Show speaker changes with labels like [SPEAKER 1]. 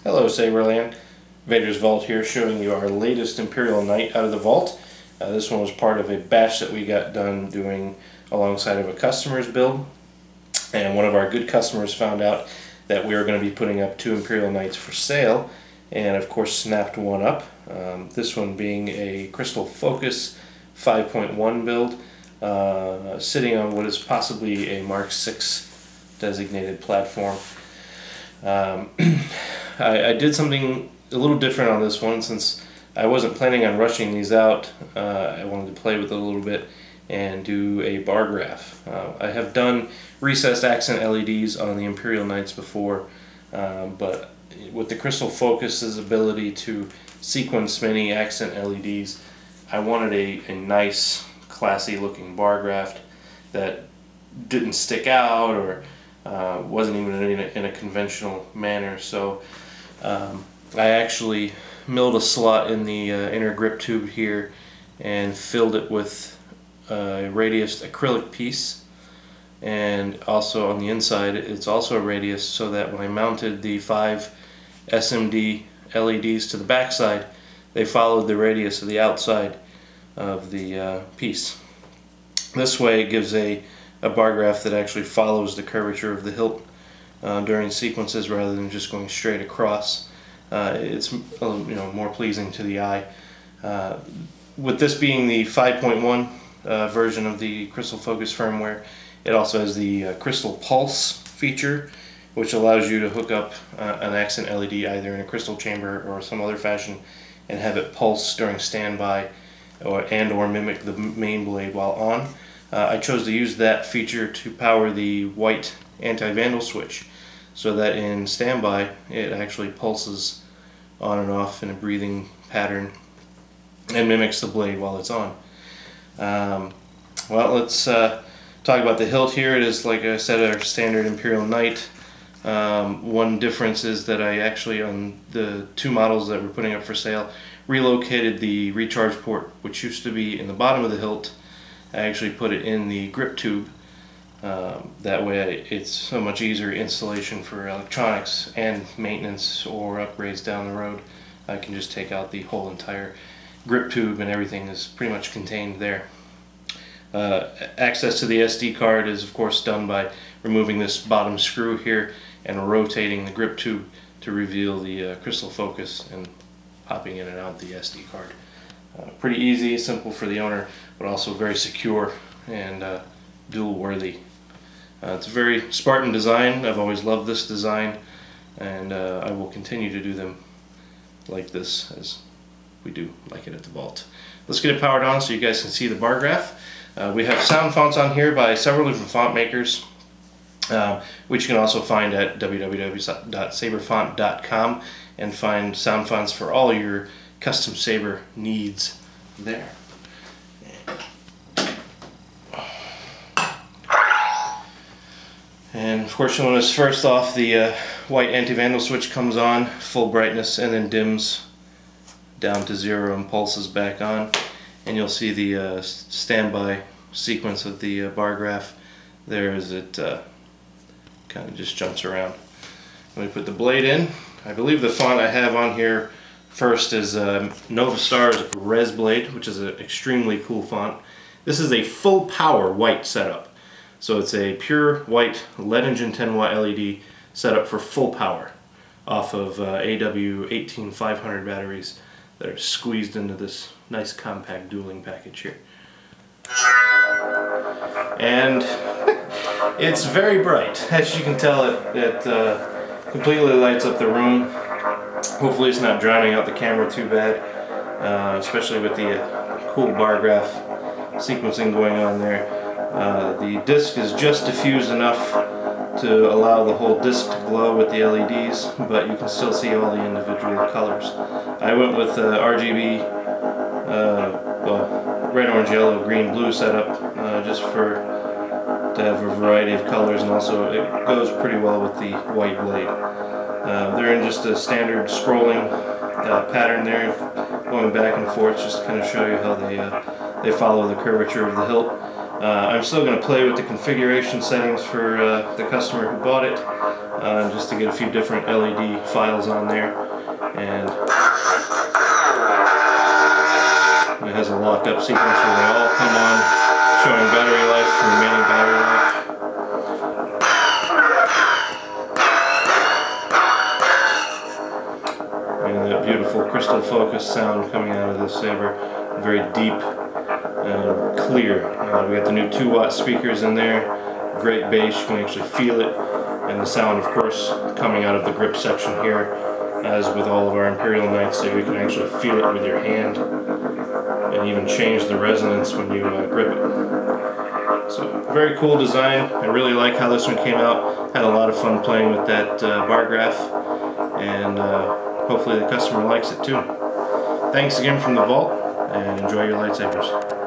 [SPEAKER 1] Hello Saberland, Vader's Vault here, showing you our latest Imperial Knight out of the vault. This one was part of a batch that we got done doing alongside of a customer's build, and one of our good customers found out that we were going to be putting up 2 Imperial Knights for sale, and of course snapped one up. This one being a Crystal Focus 5.1 build, sitting on what is possibly a Mark 6 designated platform. I did something a little different on this one since I wasn't planning on rushing these out. I wanted to play with it a little bit and do a bar graph. I have done recessed accent LEDs on the Imperial Knights before, but with the Crystal Focus's ability to sequence many accent LEDs, I wanted a nice, classy looking bar graph that didn't stick out or wasn't even in a conventional manner. So I actually milled a slot in the inner grip tube here and filled it with a radiused acrylic piece, and also on the inside it's also a radius, so that when I mounted the 5 SMD LEDs to the backside, they followed the radius of the outside of the piece. This way it gives a bar graph that actually follows the curvature of the hilt during sequences rather than just going straight across. It's more pleasing to the eye. With this being the 5.1 version of the Crystal Focus firmware, it also has the Crystal Pulse feature, which allows you to hook up an accent LED either in a crystal chamber or some other fashion and have it pulse during standby or mimic the main blade while on. I chose to use that feature to power the white anti-vandal switch, so that in standby it actually pulses on and off in a breathing pattern and mimics the blade while it's on. Well, let's talk about the hilt here. It is, like I said, our standard Imperial Knight. One difference is that I actually, on the 2 models that we're putting up for sale, relocated the recharge port, which used to be in the bottom of the hilt. I actually put it in the grip tube. That way it's so much easier installation for electronics and maintenance or upgrades down the road. I can just take out the whole entire grip tube and everything is pretty much contained there. Access to the SD card is of course done by removing this bottom screw here and rotating the grip tube to reveal the Crystal Focus and popping in and out the SD card. Pretty easy, simple for the owner, but also very secure and dual worthy. It's a very Spartan design. I've always loved this design, and I will continue to do them like this, as we do like it at the vault. Let's get it powered on so you guys can see the bar graph. We have sound fonts on here by several different font makers, which you can also find at www.saberfont.com and find sound fonts for all your custom saber needs there. And of course, when it's first off, the white anti-vandal switch comes on full brightness and then dims down to 0 and pulses back on, and you'll see the standby sequence of the bar graph there as it kind of just jumps around. Let me put the blade in. I believe the font I have on here first is Nova Star's Res Blade, which is an extremely cool font. This is a full power white setup. So it's a pure white LEDengin 10-watt LED setup for full power off of AW18500 batteries that are squeezed into this nice compact dueling package here. And it's very bright. As you can tell, it completely lights up the room. Hopefully it's not drowning out the camera too bad, especially with the cool bar graph sequencing going on there. The disc is just diffused enough to allow the whole disc to glow with the LEDs, but you can still see all the individual colors. I went with RGB, well, red, orange, yellow, green, blue setup, just to have a variety of colors, and also it goes pretty well with the white blade. They're in just a standard scrolling pattern there, going back and forth, just to kind of show you how they follow the curvature of the hilt. I'm still going to play with the configuration settings for the customer who bought it, just to get a few different LED files on there. And it has a lock-up sequence where they all come on, showing battery life, remaining battery life. And that beautiful Crystal Focus sound coming out of this saber, very deep and clear. We got the new 2-watt speakers in there, great bass, you can actually feel it, and the sound, of course, coming out of the grip section here, as with all of our Imperial Knights, so you can actually feel it with your hand, and even change the resonance when you grip it. So, very cool design. I really like how this one came out. Had a lot of fun playing with that bar graph, and hopefully the customer likes it too. Thanks again from the vault, and enjoy your lightsabers.